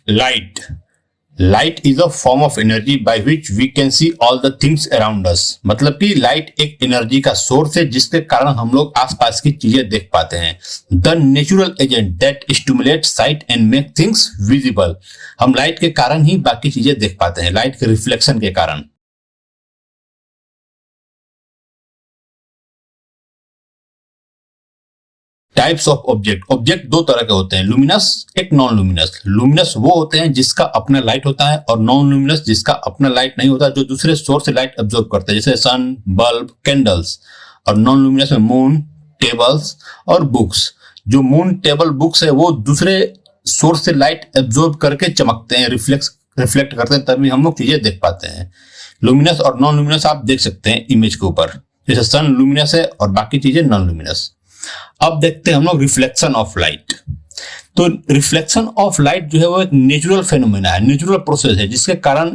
Light light is a form of energy by which we can see all the things around us. मतलब कि light एक energy का source है जिसके कारण हम लोग आसपास की चीजें देख पाते हैं। The natural agent that stimulate site and make things visible. हम लाइट के कारण ही बाकी चीजें देख पाते हैं, लाइट के रिफ्लेक्शन के कारण। Types of object. ऑब्जेक्ट दो तरह के होते हैं, लुमिनस, एक नॉन लुमिनस। लुमिनस वो होते हैं जिसका अपना लाइट होता है, और नॉन लुमिनस जिसका अपना लाइट नहीं होता, जो दूसरे सोर्स से लाइट एब्जॉर्ब करते हैं, जैसे सन, बल्ब, कैंडल्स। और नॉन लुमिनस में मून, टेबल्स और बुक्स। जो मून, टेबल, बुक्स है वो दूसरे सोर्स से लाइट एब्जॉर्ब करके चमकते हैं, रिफ्लेक्ट करते हैं, तभी हम लोग चीजें देख पाते हैं। लुमिनस और नॉन लुमिनस आप देख सकते हैं इमेज के ऊपर, जैसे सन लुमिनस है और बाकी चीजें नॉन लुमिनस। अब देखते हैं हम लोग रिफ्लेक्शन ऑफ लाइट। तो रिफ्लेक्शन ऑफ लाइट जो है वो एक नेचुरल फेनोमेना है, नेचुरल प्रोसेस है, जिसके कारण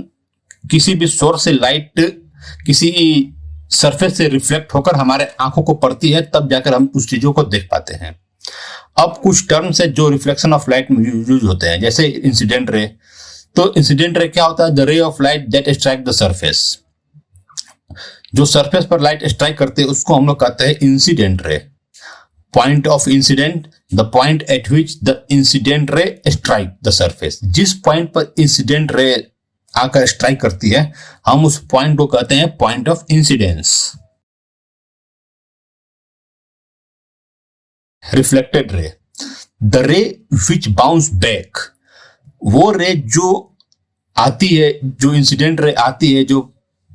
किसी भी सोर्स से लाइट किसी सरफेस से रिफ्लेक्ट होकर हमारे आंखों को पड़ती है, तब जाकर हम उस चीजों को देख पाते हैं। अब कुछ टर्म्स है जो रिफ्लेक्शन ऑफ लाइट में यूज होते हैं, जैसे इंसिडेंट रे। तो इंसिडेंट रे क्या होता है? The ray of light that strike the surface. जो सरफेस पर लाइट स्ट्राइक करते हैं उसको हम लोग कहते हैं incident ray. Point of incident, the point eight which the incident ray strike the surface. जिस पॉइंट पर इंसिडेंट रे आकर स्ट्राइक करती है, हम उस पॉइंट को कहते हैं point of incidence. Reflected ray, the रे विच बाउंस बैक। वो रे जो आती है, जो इंसिडेंट रे आती है, जो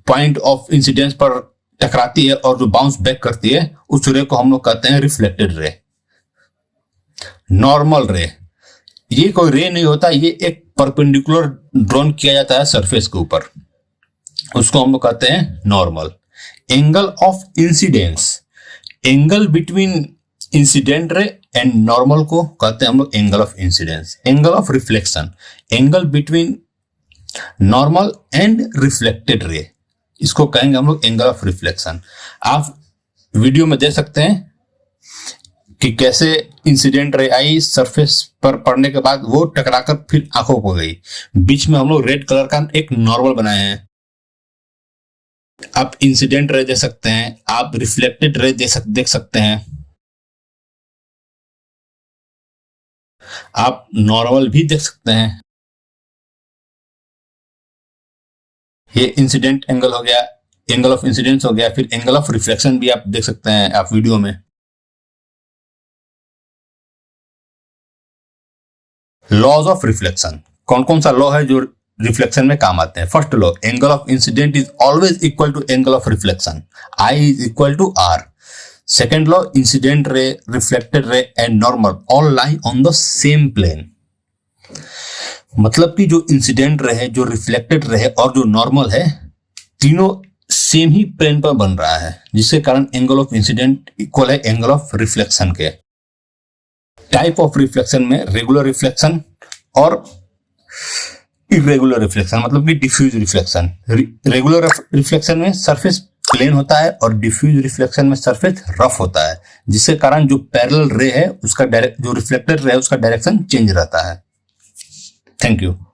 पॉइंट ऑफ इंसिडेंस पर टकराती है और जो बाउंस बैक करती है, उस रे को हम लोग कहते हैं रिफ्लेक्टेड रे। नॉर्मल रे, ये कोई रे नहीं होता, ये एक परपेंडिकुलर ड्रॉन किया जाता है सरफेस के ऊपर, उसको हम लोग कहते हैं normal. Angle of incidence, angle between incident ray and normal को कहते हैं हम लोग angle of incidence. Angle of reflection, angle between normal and reflected ray, इसको कहेंगे हम लोग एंगल ऑफ रिफ्लेक्शन। आप वीडियो में देख सकते हैं कि कैसे इंसिडेंट रे आई, सरफेस पर पड़ने के बाद वो टकराकर फिर आंखों को गई। बीच में हम लोग रेड कलर का एक नॉर्मल बनाए हैं। आप इंसिडेंट रे देख सकते हैं, आप रिफ्लेक्टेड रे देख सकते हैं, आप नॉर्मल भी देख सकते हैं। ये इंसिडेंट एंगल हो गया, एंगल ऑफ इंसिडेंस हो गया, फिर एंगल ऑफ रिफ्लेक्शन भी आप देख सकते हैं आप वीडियो में। लॉज ऑफ रिफ्लेक्शन, कौन कौन सा लॉ है जो रिफ्लेक्शन में काम आते हैं? First law, angle of incident is always equal to angle of reflection, I is equal to R. Second law, incident ray, reflected ray and normal all lie on the same plane. मतलब कि जो incident ray है, जो reflected ray है और जो normal है, तीनों सेम ही प्लेन पर बन रहा है, जिसके कारण एंगल ऑफ इंसिडेंट इक्वल है एंगल ऑफ रिफ्लेक्शन के। टाइप ऑफ रिफ्लेक्शन में रेगुलर रिफ्लेक्शन और इरेगुलर रिफ्लेक्शन, मतलब कि डिफ्यूज रिफ्लेक्शन। रेगुलर रिफ्लेक्शन में सरफेस प्लेन होता है और डिफ्यूज रिफ्लेक्शन में सरफेस रफ होता है, जिसके कारण जो पैरेलल रे है उसका जो रिफ्लेक्टेड रे है उसका डायरेक्शन चेंज रहता है। Thank you.